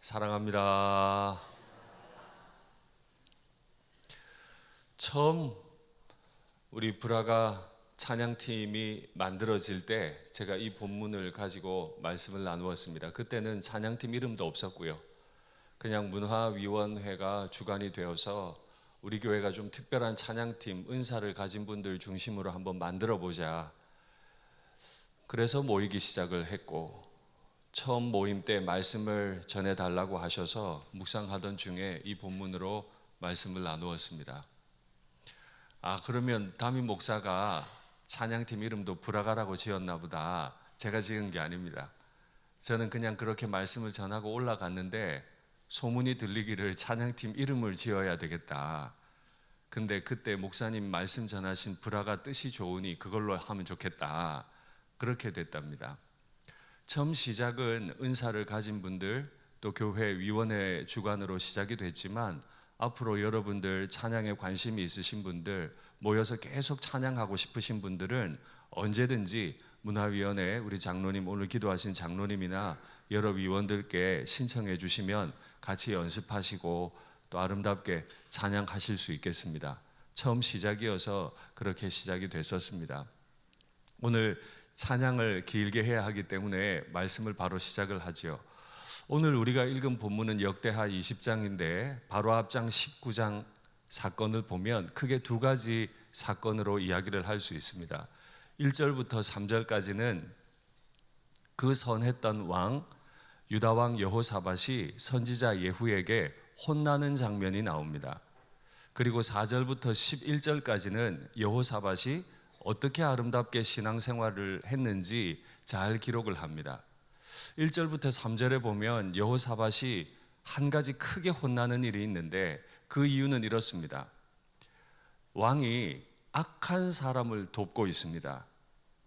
사랑합니다. 처음 우리 브라가 찬양팀이 만들어질 때 제가 이 본문을 가지고 말씀을 나누었습니다. 그때는 찬양팀 이름도 없었고요. 그냥 문화위원회가 주관이 되어서 우리 교회가 좀 특별한 찬양팀, 은사를 가진 분들 중심으로 한번 만들어 보자. 그래서 모이기 시작을 했고, 처음 모임 때 말씀을 전해달라고 하셔서 묵상하던 중에 이 본문으로 말씀을 나누었습니다. 그러면 담임 목사가 찬양팀 이름도 브라가라고 지었나 보다. 제가 지은 게 아닙니다. 저는 그냥 그렇게 말씀을 전하고 올라갔는데 소문이 들리기를 찬양팀 이름을 지어야 되겠다. 근데 그때 목사님 말씀 전하신 브라가 뜻이 좋으니 그걸로 하면 좋겠다. 그렇게 됐답니다. 처음 시작은 은사를 가진 분들, 또 교회 위원회 주관으로 시작이 됐지만 앞으로 여러분들 찬양에 관심이 있으신 분들, 모여서 계속 찬양하고 싶으신 분들은 언제든지 문화위원회 우리 장로님, 오늘 기도하신 장로님이나 여러 위원들께 신청해 주시면 같이 연습하시고 또 아름답게 찬양하실 수 있겠습니다. 처음 시작이어서 그렇게 시작이 됐었습니다. 오늘 찬양을 길게 해야 하기 때문에 말씀을 바로 시작을 하죠. 오늘 우리가 읽은 본문은 역대하 20장인데 바로 앞장 19장 사건을 보면 크게 두 가지 사건으로 이야기를 할 수 있습니다. 1절부터 3절까지는 그 선했던 왕 유다 왕 여호사밧이 선지자 예후에게 혼나는 장면이 나옵니다. 그리고 4절부터 11절까지는 여호사밧이 어떻게 아름답게 신앙생활을 했는지 잘 기록을 합니다. 1절부터 3절에 보면 여호사밧이 한 가지 크게 혼나는 일이 있는데 그 이유는 이렇습니다. 왕이 악한 사람을 돕고 있습니다.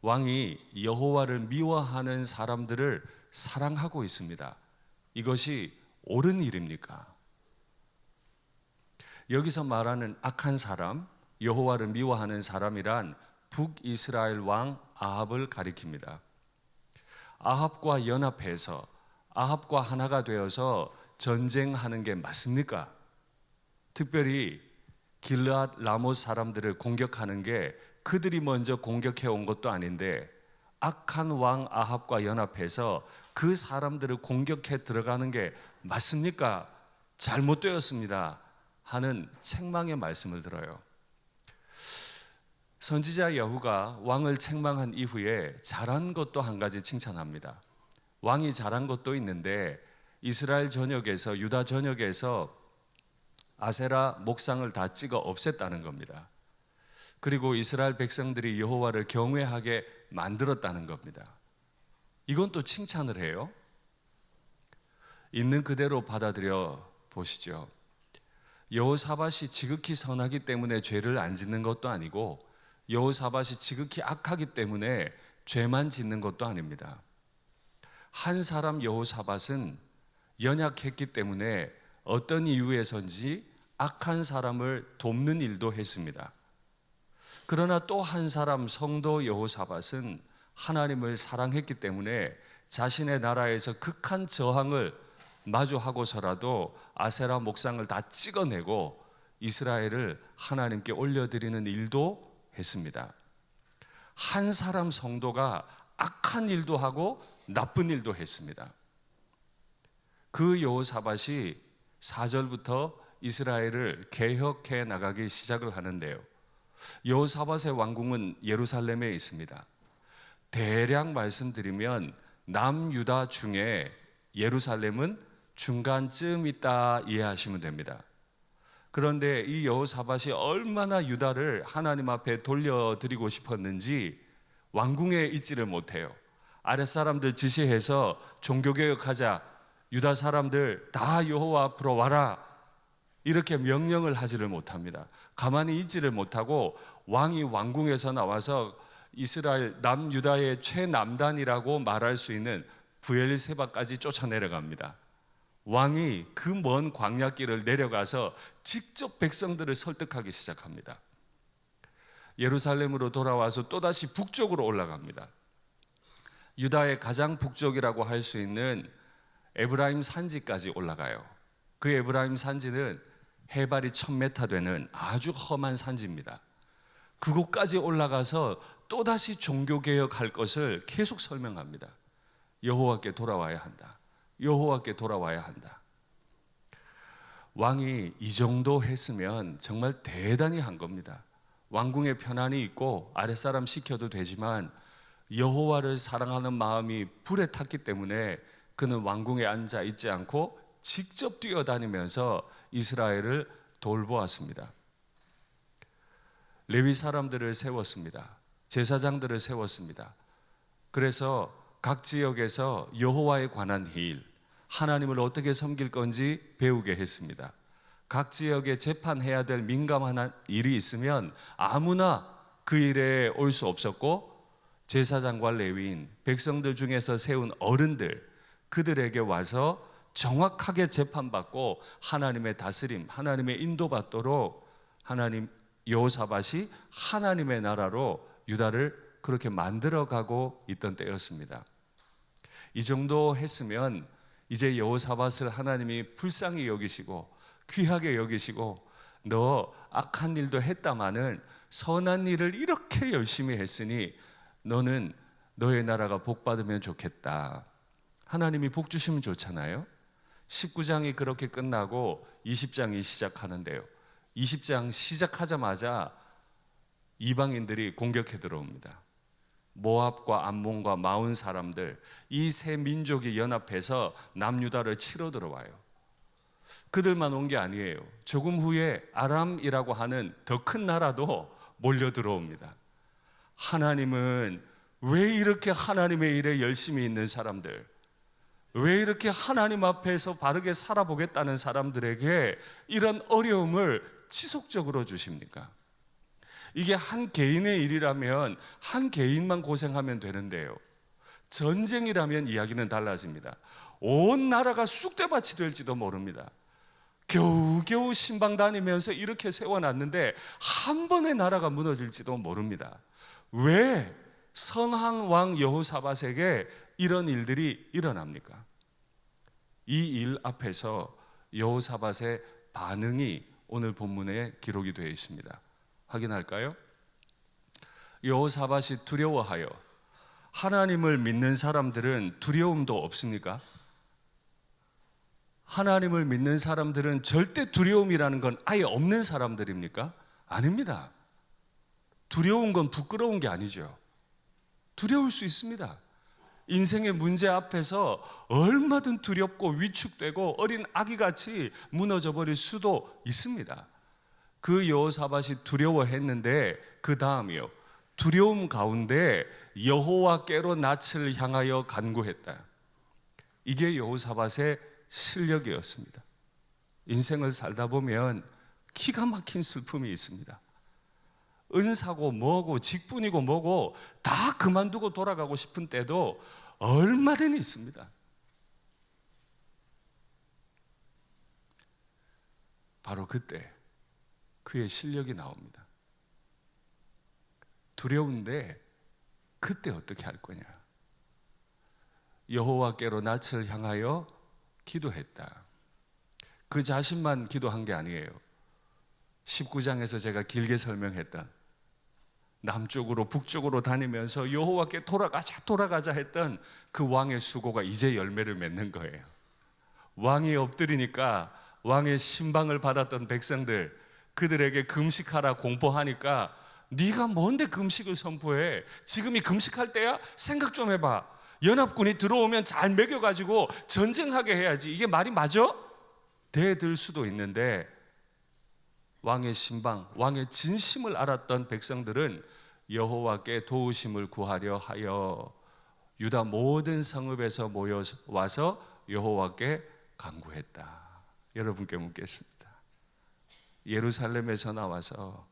왕이 여호와를 미워하는 사람들을 사랑하고 있습니다. 이것이 옳은 일입니까? 여기서 말하는 악한 사람, 여호와를 미워하는 사람이란 북이스라엘 왕 아합을 가리킵니다. 아합과 연합해서 아합과 하나가 되어서 전쟁하는 게 맞습니까? 특별히 길르앗 라못 사람들을 공격하는 게 그들이 먼저 공격해 온 것도 아닌데 악한 왕 아합과 연합해서 그 사람들을 공격해 들어가는 게 맞습니까? 잘못되었습니다 하는 책망의 말씀을 들어요. 선지자 여후가 왕을 책망한 이후에 잘한 것도 한 가지 칭찬합니다. 왕이 잘한 것도 있는데 이스라엘 전역에서, 유다 전역에서 아세라 목상을 다 찍어 없앴다는 겁니다. 그리고 이스라엘 백성들이 여호와를 경외하게 만들었다는 겁니다. 이건 또 칭찬을 해요. 있는 그대로 받아들여 보시죠. 여호사밧이 지극히 선하기 때문에 죄를 안 짓는 것도 아니고 여호사밧이 지극히 악하기 때문에 죄만 짓는 것도 아닙니다. 한 사람 여호사밧은 연약했기 때문에 어떤 이유에선지 악한 사람을 돕는 일도 했습니다. 그러나 또 한 사람 성도 여호사밧은 하나님을 사랑했기 때문에 자신의 나라에서 극한 저항을 마주하고서라도 아세라 목상을 다 찍어내고 이스라엘을 하나님께 올려드리는 일도 했습니다. 한 사람 성도가 악한 일도 하고 나쁜 일도 했습니다. 그 여호사밧이 4절부터 이스라엘을 개혁해 나가기 시작을 하는데요. 여호사밧의 왕궁은 예루살렘에 있습니다. 대략 말씀드리면 남유다 중에 예루살렘은 중간쯤 있다 이해하시면 됩니다. 그런데 이 여호사밧이 얼마나 유다를 하나님 앞에 돌려드리고 싶었는지 왕궁에 있지를 못해요. 아랫사람들 지시해서 종교개혁하자, 유다 사람들 다 여호와 앞으로 와라, 이렇게 명령을 하지를 못합니다. 가만히 있지를 못하고 왕이 왕궁에서 나와서 이스라엘 남유다의 최남단이라고 말할 수 있는 브엘세바까지 쫓아내려갑니다. 왕이 그 먼 광야길을 내려가서 직접 백성들을 설득하기 시작합니다. 예루살렘으로 돌아와서 또다시 북쪽으로 올라갑니다. 유다의 가장 북쪽이라고 할 수 있는 에브라임 산지까지 올라가요. 그 에브라임 산지는 해발이 1000m 되는 아주 험한 산지입니다. 그곳까지 올라가서 또다시 종교개혁할 것을 계속 설명합니다. 여호와께 돌아와야 한다. 여호와께 돌아와야 한다. 왕이 이 정도 했으면 정말 대단히 한 겁니다. 왕궁에 편안히 있고 아랫사람 시켜도 되지만 여호와를 사랑하는 마음이 불에 탔기 때문에 그는 왕궁에 앉아 있지 않고 직접 뛰어다니면서 이스라엘을 돌보았습니다. 레위 사람들을 세웠습니다. 제사장들을 세웠습니다. 그래서 각 지역에서 여호와에 관한 일, 하나님을 어떻게 섬길 건지 배우게 했습니다. 각 지역에 재판해야 될 민감한 일이 있으면 아무나 그 일에 올 수 없었고, 제사장과 레위인, 백성들 중에서 세운 어른들, 그들에게 와서 정확하게 재판받고 하나님의 다스림, 하나님의 인도받도록 하나님 여호사밧이 하나님의 나라로 유다를 그렇게 만들어가고 있던 때였습니다. 이 정도 했으면 이제 여호사밧을 하나님이 불쌍히 여기시고 귀하게 여기시고, 너 악한 일도 했다마는 선한 일을 이렇게 열심히 했으니 너는 너의 나라가 복받으면 좋겠다. 하나님이 복 주시면 좋잖아요. 19장이 그렇게 끝나고 20장이 시작하는데요, 20장 시작하자마자 이방인들이 공격해 들어옵니다. 모압과 암몬과 마온 사람들, 이 세 민족이 연합해서 남유다를 치러 들어와요. 그들만 온 게 아니에요. 조금 후에 아람이라고 하는 더 큰 나라도 몰려 들어옵니다. 하나님은 왜 이렇게 하나님의 일에 열심히 있는 사람들, 왜 이렇게 하나님 앞에서 바르게 살아보겠다는 사람들에게 이런 어려움을 지속적으로 주십니까? 이게 한 개인의 일이라면 한 개인만 고생하면 되는데요, 전쟁이라면 이야기는 달라집니다. 온 나라가 쑥대밭이 될지도 모릅니다. 겨우겨우 신방 다니면서 이렇게 세워놨는데 한 번에 나라가 무너질지도 모릅니다. 왜 선한 왕 여호사밧에게 이런 일들이 일어납니까? 이 일 앞에서 여호사밧의 반응이 오늘 본문에 기록이 되어 있습니다. 확인할까요? 여호사밧이 두려워하여, 하나님을 믿는 사람들은 두려움도 없습니까? 하나님을 믿는 사람들은 절대 두려움이라는 건 아예 없는 사람들입니까? 아닙니다. 두려운 건 부끄러운 게 아니죠. 두려울 수 있습니다. 인생의 문제 앞에서 얼마든 두렵고 위축되고 어린 아기같이 무너져 버릴 수도 있습니다. 그 여호사밧이 두려워했는데 그 다음이요, 두려움 가운데 여호와께로 낯을 향하여 간구했다. 이게 여호사밧의 실력이었습니다. 인생을 살다 보면 기가 막힌 슬픔이 있습니다. 은사고 뭐고 직분이고 뭐고 다 그만두고 돌아가고 싶은 때도 얼마든지 있습니다. 바로 그때 그의 실력이 나옵니다. 두려운데 그때 어떻게 할 거냐? 여호와께로 낯을 향하여 기도했다. 그 자신만 기도한 게 아니에요. 19장에서 제가 길게 설명했던, 남쪽으로 북쪽으로 다니면서 여호와께 돌아가자 했던 그 왕의 수고가 이제 열매를 맺는 거예요. 왕이 엎드리니까 왕의 신방을 받았던 백성들, 그들에게 금식하라 공포하니까 네가 뭔데 금식을 선포해? 지금이 금식할 때야? 생각 좀 해봐. 연합군이 들어오면 잘 먹여가지고 전쟁하게 해야지. 이게 말이 맞아? 대들 수도 있는데 왕의 신방, 왕의 진심을 알았던 백성들은 여호와께 도우심을 구하려 하여 유다 모든 성읍에서 모여와서 여호와께 간구했다. 여러분께 묻겠습니다. 예루살렘에서 나와서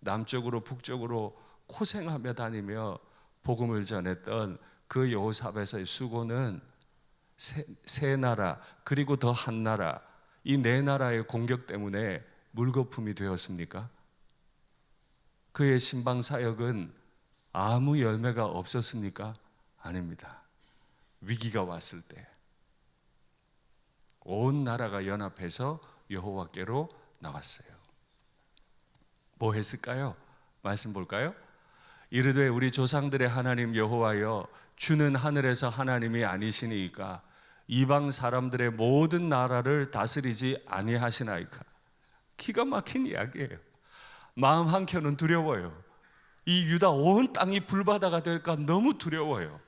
남쪽으로 북쪽으로 고생하며 다니며 복음을 전했던 그 여호사밧의 수고는 세 나라 그리고 더 한 나라, 이 네 나라의 공격 때문에 물거품이 되었습니까? 그의 신방 사역은 아무 열매가 없었습니까? 아닙니다. 위기가 왔을 때, 온 나라가 연합해서 여호와께로 나왔어요. 뭐 했을까요? 말씀 볼까요? 이르되 우리 조상들의 하나님 여호와여, 주는 하늘에서 하나님이 아니시니까 이방 사람들의 모든 나라를 다스리지 아니하시나이까. 기가 막힌 이야기예요. 마음 한켠은 두려워요. 이 유다 온 땅이 불바다가 될까 너무 두려워요.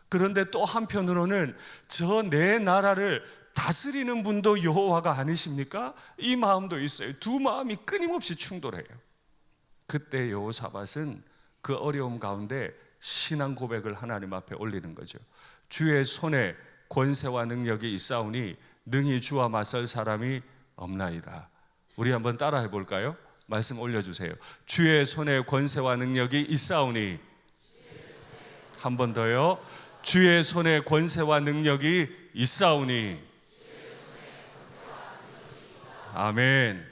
그런데 또 한편으로는 저 내 나라를 다스리는 분도 여호와가 아니십니까? 이 마음도 있어요. 두 마음이 끊임없이 충돌해요. 그때 여호사밧은 그 어려움 가운데 신앙 고백을 하나님 앞에 올리는 거죠. 주의 손에 권세와 능력이 있사오니 능히 주와 맞설 사람이 없나이다. 우리 한번 따라해 볼까요? 말씀 올려주세요. 주의 손에 권세와 능력이 있사오니. 한 번 더요. 주의 손에 권세와 능력이 있사오니. 아멘.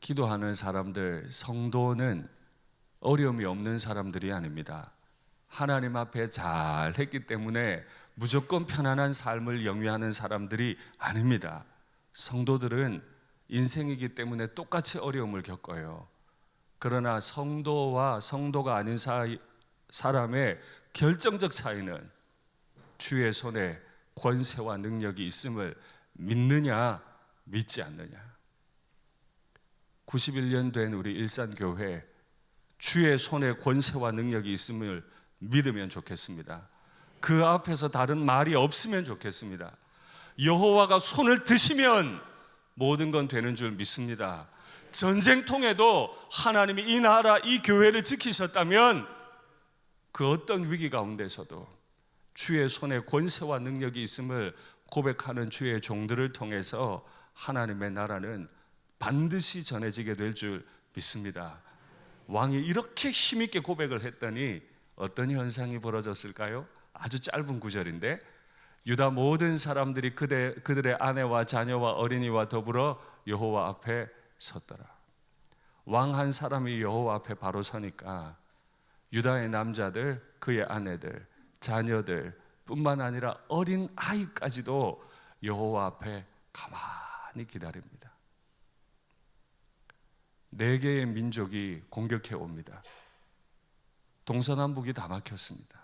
기도하는 사람들, 성도는 어려움이 없는 사람들이 아닙니다. 하나님 앞에 잘 했기 때문에 무조건 편안한 삶을 영위하는 사람들이 아닙니다. 성도들은 인생이기 때문에 똑같이 어려움을 겪어요. 그러나 성도와 성도가 아닌 사람의 결정적 차이는 주의 손에 권세와 능력이 있음을 믿느냐 믿지 않느냐. 91년 된 우리 일산교회, 주의 손에 권세와 능력이 있음을 믿으면 좋겠습니다. 그 앞에서 다른 말이 없으면 좋겠습니다. 여호와가 손을 드시면 모든 건 되는 줄 믿습니다. 전쟁통에도 하나님이 이 나라, 이 교회를 지키셨다면 그 어떤 위기 가운데서도 주의 손에 권세와 능력이 있음을 고백하는 주의 종들을 통해서 하나님의 나라는 반드시 전해지게 될 줄 믿습니다. 왕이 이렇게 힘있게 고백을 했더니 어떤 현상이 벌어졌을까요? 아주 짧은 구절인데, 유다 모든 사람들이 그들의 아내와 자녀와 어린이와 더불어 여호와 앞에 섰더라. 왕 한 사람이 여호와 앞에 바로 서니까 유다의 남자들, 그의 아내들, 자녀들 뿐만 아니라 어린 아이까지도 여호와 앞에 가만히 기다립니다. 4개의 민족이 공격해 옵니다. 동서남북이 다 막혔습니다.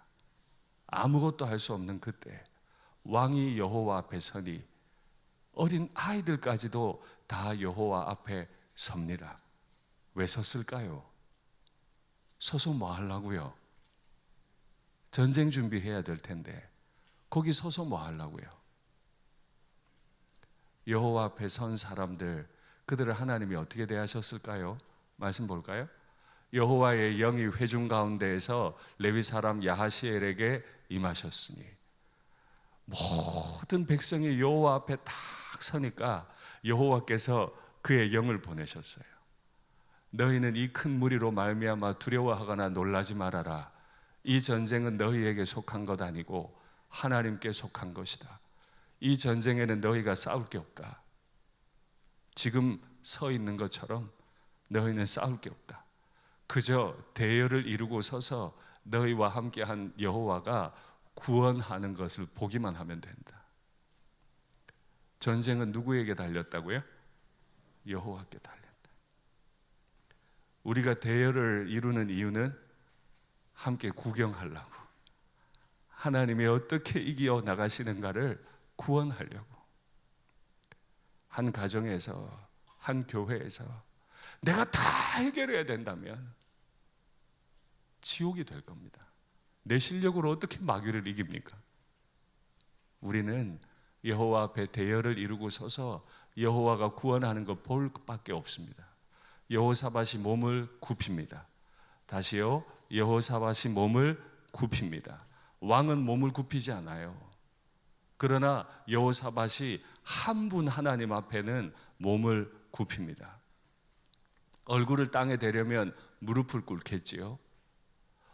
아무것도 할 수 없는 그때 왕이 여호와 앞에 서니 어린 아이들까지도 다 여호와 앞에 섭니다. 왜 섰을까요? 서서 뭐 하려고요? 전쟁 준비해야 될 텐데 거기 서서 뭐 하려고요? 여호와 앞에 선 사람들, 그들을 하나님이 어떻게 대하셨을까요? 말씀 볼까요? 여호와의 영이 회중 가운데에서 레위 사람 야하시엘에게 임하셨으니, 모든 백성이 여호와 앞에 딱 서니까 여호와께서 그의 영을 보내셨어요. 너희는 이 큰 무리로 말미암아 두려워하거나 놀라지 말아라. 이 전쟁은 너희에게 속한 것 아니고 하나님께 속한 것이다. 이 전쟁에는 너희가 싸울 게 없다. 지금 서 있는 것처럼 너희는 싸울 게 없다. 그저 대열을 이루고 서서 너희와 함께한 여호와가 구원하는 것을 보기만 하면 된다. 전쟁은 누구에게 달렸다고요? 여호와께 달렸다. 우리가 대열을 이루는 이유는 함께 구경하려고, 하나님이 어떻게 이겨 나가시는가를 구원하려고. 한 가정에서, 한 교회에서 내가 다 해결해야 된다면 지옥이 될 겁니다. 내 실력으로 어떻게 마귀를 이깁니까? 우리는 여호와 앞에 대열을 이루고 서서 여호와가 구원하는 것 볼 밖에 없습니다. 여호사밧이 몸을 굽힙니다. 다시요, 여호사밧이 몸을 굽힙니다. 왕은 몸을 굽히지 않아요. 그러나 여호사밧이 한 분 하나님 앞에는 몸을 굽힙니다. 얼굴을 땅에 대려면 무릎을 꿇겠지요.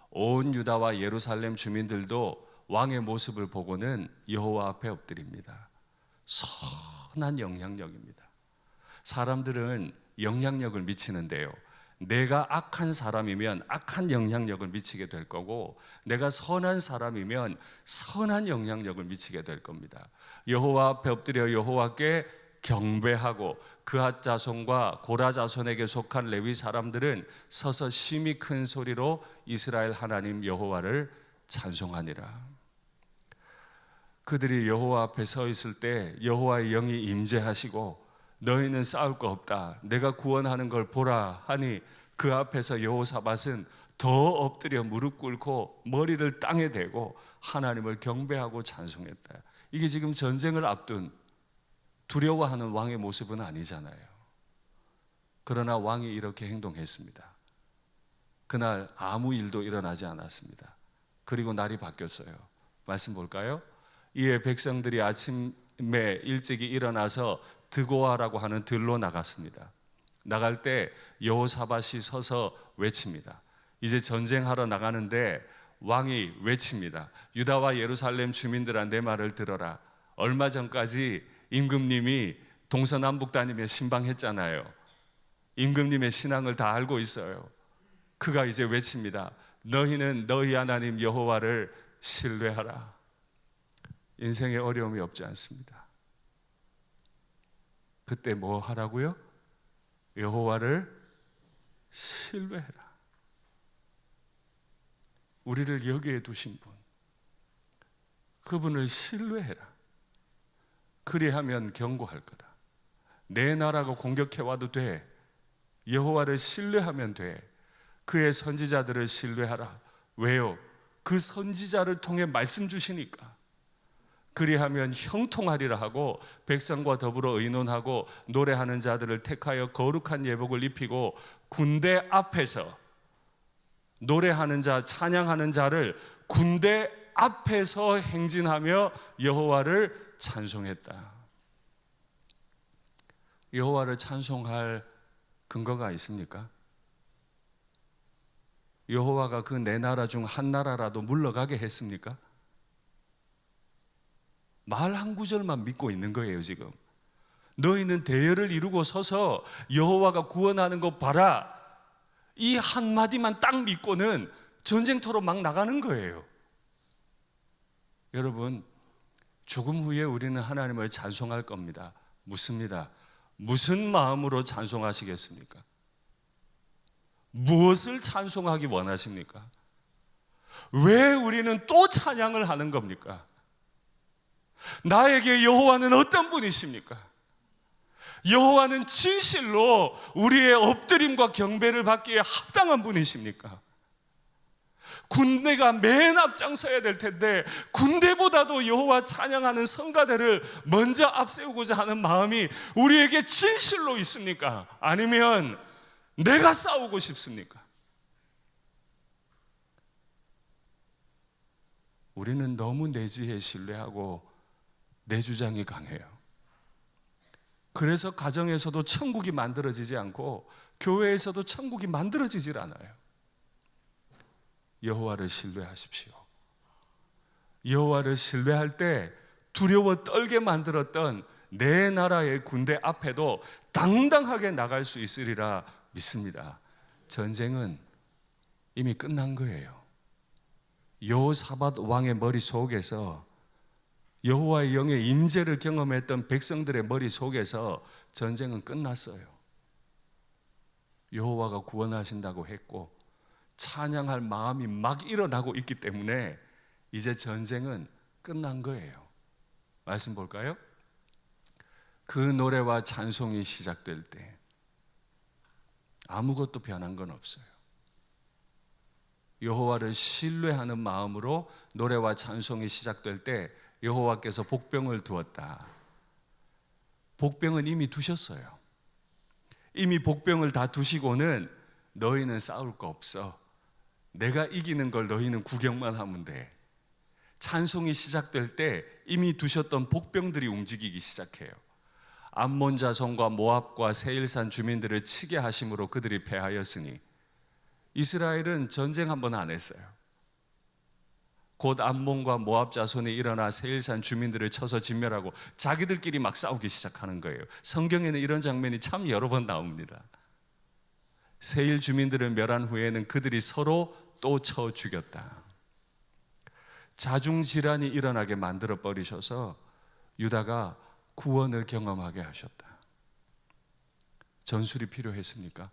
온 유다와 예루살렘 주민들도 왕의 모습을 보고는 여호와 앞에 엎드립니다. 선한 영향력입니다. 사람들은 영향력을 미치는데요, 내가 악한 사람이면 악한 영향력을 미치게 될 거고, 내가 선한 사람이면 선한 영향력을 미치게 될 겁니다. 여호와 앞에 엎드려 여호와께 경배하고 그앗 자손과 고라 자손에게 속한 레위 사람들은 서서 심히 큰 소리로 이스라엘 하나님 여호와를 찬송하니라. 그들이 여호와 앞에 서 있을 때 여호와의 영이 임재하시고 너희는 싸울 거 없다, 내가 구원하는 걸 보라 하니 그 앞에서 여호사밧은 더 엎드려 무릎 꿇고 머리를 땅에 대고 하나님을 경배하고 찬송했다. 이게 지금 전쟁을 앞둔 두려워하는 왕의 모습은 아니잖아요. 그러나 왕이 이렇게 행동했습니다. 그날 아무 일도 일어나지 않았습니다. 그리고 날이 바뀌었어요. 말씀 볼까요? 이에 백성들이 아침에 일찍이 일어나서 드고아라고 하는 들로 나갔습니다. 나갈 때 여호사밧이 서서 외칩니다. 이제 전쟁하러 나가는데 왕이 외칩니다. 유다와 예루살렘 주민들아, 내 말을 들어라. 얼마 전까지 임금님이 동서남북 다니며 신방했잖아요. 임금님의 신앙을 다 알고 있어요. 그가 이제 외칩니다. 너희는 너희 하나님 여호와를 신뢰하라. 인생에 어려움이 없지 않습니다. 그때 뭐 하라고요? 여호와를 신뢰해라. 우리를 여기에 두신 분, 그분을 신뢰해라. 그리하면 견고할 거다. 내 나라가 공격해와도 돼. 여호와를 신뢰하면 돼. 그의 선지자들을 신뢰하라. 왜요? 그 선지자를 통해 말씀 주시니까. 그리하면 형통하리라 하고 백성과 더불어 의논하고 노래하는 자들을 택하여 거룩한 예복을 입히고 군대 앞에서 노래하는 자, 찬양하는 자를 군대 앞에서 행진하며 여호와를 찬송했다. 여호와를 찬송할 근거가 있습니까? 여호와가 그 네 나라 중 한 나라라도 물러가게 했습니까? 말 한 구절만 믿고 있는 거예요. 지금 너희는 대열을 이루고 서서 여호와가 구원하는 거 봐라, 이 한마디만 딱 믿고는 전쟁터로 막 나가는 거예요. 여러분, 조금 후에 우리는 하나님을 찬송할 겁니다. 묻습니다. 무슨 마음으로 찬송하시겠습니까? 무엇을 찬송하기 원하십니까? 왜 우리는 또 찬양을 하는 겁니까? 나에게 여호와는 어떤 분이십니까? 여호와는 진실로 우리의 엎드림과 경배를 받기에 합당한 분이십니까? 군대가 맨 앞장서야 될 텐데 군대보다도 여호와 찬양하는 성가대를 먼저 앞세우고자 하는 마음이 우리에게 진실로 있습니까? 아니면 내가 싸우고 싶습니까? 우리는 너무 내 지혜에 신뢰하고 내 주장이 강해요. 그래서 가정에서도 천국이 만들어지지 않고 교회에서도 천국이 만들어지질 않아요. 여호와를 신뢰하십시오. 여호와를 신뢰할 때 두려워 떨게 만들었던 내 나라의 군대 앞에도 당당하게 나갈 수 있으리라 믿습니다. 전쟁은 이미 끝난 거예요. 여호사밧 왕의 머릿속에서, 여호와의 영의 임재를 경험했던 백성들의 머릿속에서 전쟁은 끝났어요. 여호와가 구원하신다고 했고 찬양할 마음이 막 일어나고 있기 때문에 이제 전쟁은 끝난 거예요. 말씀 볼까요? 그 노래와 찬송이 시작될 때 아무것도 변한 건 없어요. 여호와를 신뢰하는 마음으로 노래와 찬송이 시작될 때 여호와께서 복병을 두었다. 복병은 이미 두셨어요. 이미 복병을 다 두시고는 너희는 싸울 거 없어. 내가 이기는 걸 너희는 구경만 하면 돼. 찬송이 시작될 때 이미 두셨던 복병들이 움직이기 시작해요. 암몬 자손과 모압과 세일산 주민들을 치게 하심으로 그들이 패하였으니 이스라엘은 전쟁 한 번 안 했어요. 곧 암몬과 모압 자손이 일어나 세일산 주민들을 쳐서 진멸하고 자기들끼리 막 싸우기 시작하는 거예요. 성경에는 이런 장면이 참 여러 번 나옵니다. 세일 주민들을 멸한 후에는 그들이 서로 또 쳐 죽였다. 자중질환이 일어나게 만들어 버리셔서 유다가 구원을 경험하게 하셨다. 전술이 필요했습니까?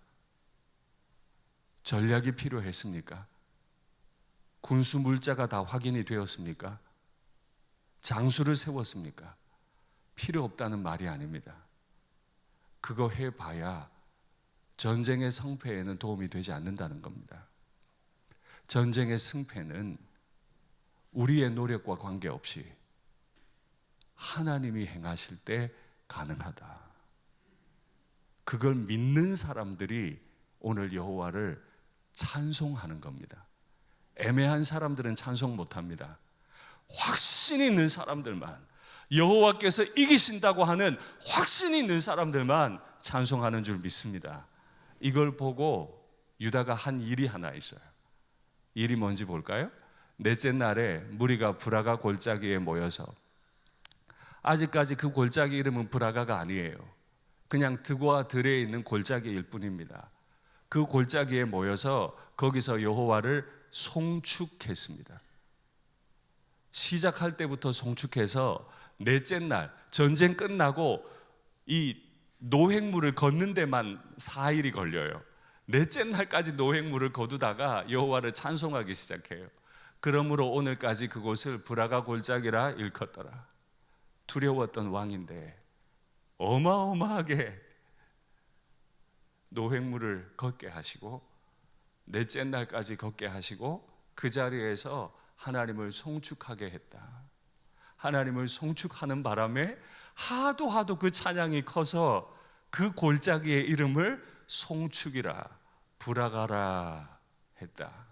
전략이 필요했습니까? 군수 물자가 다 확인이 되었습니까? 장수를 세웠습니까? 필요 없다는 말이 아닙니다. 그거 해봐야 전쟁의 성패에는 도움이 되지 않는다는 겁니다. 전쟁의 승패는 우리의 노력과 관계없이 하나님이 행하실 때 가능하다. 그걸 믿는 사람들이 오늘 여호와를 찬송하는 겁니다. 애매한 사람들은 찬송 못합니다. 확신이 있는 사람들만, 여호와께서 이기신다고 하는 확신이 있는 사람들만 찬송하는 줄 믿습니다. 이걸 보고 유다가 한 일이 하나 있어요. 일이 뭔지 볼까요? 넷째 날에 무리가 브라가 골짜기에 모여서, 아직까지 그 골짜기 이름은 브라가가 아니에요. 그냥 드고와 들에 있는 골짜기일 뿐입니다. 그 골짜기에 모여서 거기서 여호와를 송축했습니다. 시작할 때부터 송축해서 넷째 날 전쟁 끝나고 이 노획물을 걷는 데만 4일이 걸려요. 넷째 날까지 노획물을 거두다가 여호와를 찬송하기 시작해요. 그러므로 오늘까지 그곳을 브라가 골짜기라 일컫더라. 두려웠던 왕인데 어마어마하게 노획물을 걷게 하시고 넷째 날까지 걷게 하시고 그 자리에서 하나님을 송축하게 했다. 하나님을 송축하는 바람에 하도 그 찬양이 커서 그 골짜기의 이름을 송축이라 브라가라 했다.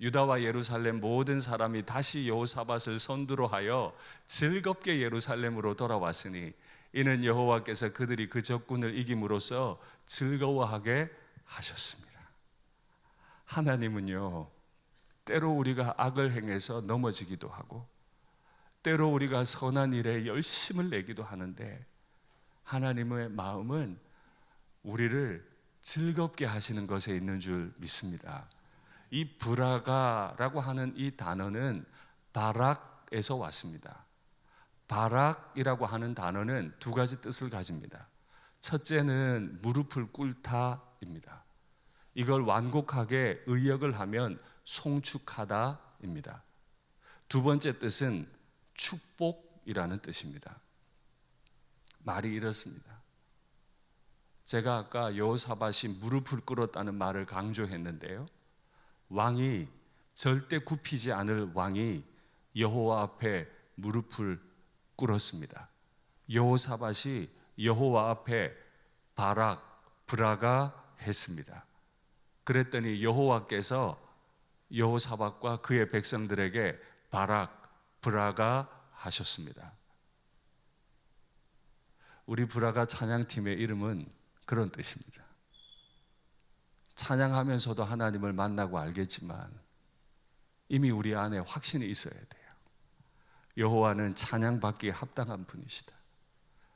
유다와 예루살렘 모든 사람이 다시 여호사밧을 선두로 하여 즐겁게 예루살렘으로 돌아왔으니 이는 여호와께서 그들이 그 적군을 이김으로써 즐거워하게 하셨습니다. 하나님은요, 때로 우리가 악을 행해서 넘어지기도 하고 때로 우리가 선한 일에 열심을 내기도 하는데 하나님의 마음은 우리를 즐겁게 하시는 것에 있는 줄 믿습니다. 이 브라가라고 하는 이 단어는 바락에서 왔습니다. 바락이라고 하는 단어는 두 가지 뜻을 가집니다. 첫째는 무릎을 꿇다입니다. 이걸 완곡하게 의역을 하면 송축하다입니다. 두 번째 뜻은 축복이라는 뜻입니다. 말이 이렇습니다. 제가 아까 여호사밧이 무릎을 꿇었다는 말을 강조했는데요, 왕이 절대 굽히지 않을 왕이 여호와 앞에 무릎을 꿇었습니다. 여호사밧이 여호와 앞에 바락, 브라가 했습니다. 그랬더니 여호와께서 여호사밧과 그의 백성들에게 바락, 브라가 하셨습니다. 우리 브라가 찬양팀의 이름은 그런 뜻입니다. 찬양하면서도 하나님을 만나고 알겠지만 이미 우리 안에 확신이 있어야 돼요. 여호와는 찬양받기에 합당한 분이시다.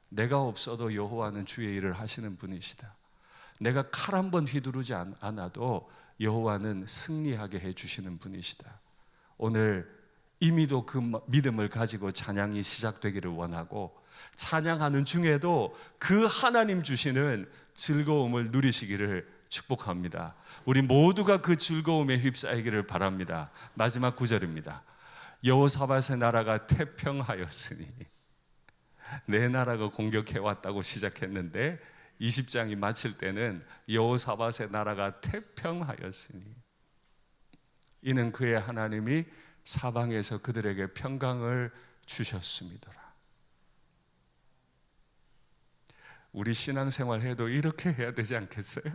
내가 없어도 여호와는 주의 일을 하시는 분이시다. 내가 칼 한 번 휘두르지 않아도 여호와는 승리하게 해주시는 분이시다. 오늘 이미도 그 믿음을 가지고 찬양이 시작되기를 원하고 찬양하는 중에도 그 하나님 주시는 즐거움을 누리시기를 축복합니다. 우리 모두가 그 즐거움에 휩싸이기를 바랍니다. 마지막 9절입니다. 여호사밧의 나라가 태평하였으니, 내 나라가 공격해왔다고 시작했는데 20장이 마칠 때는 여호사밧의 나라가 태평하였으니 이는 그의 하나님이 사방에서 그들에게 평강을 주셨음이더라. 우리 신앙생활 해도 이렇게 해야 되지 않겠어요?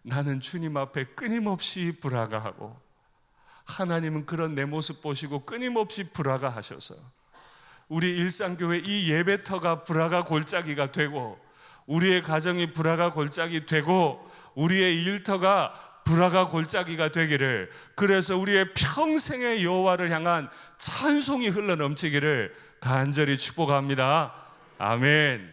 나는 주님 앞에 끊임없이 브라가하고 하나님은 그런 내 모습 보시고 끊임없이 브라가하셔서 우리 일상교회 이 예배터가 브라가 골짜기가 되고 우리의 가정이 브라가 골짜기 되고 우리의 일터가 브라가 골짜기가 되기를, 그래서 우리의 평생의 여호와를 향한 찬송이 흘러넘치기를 간절히 축복합니다. 아멘.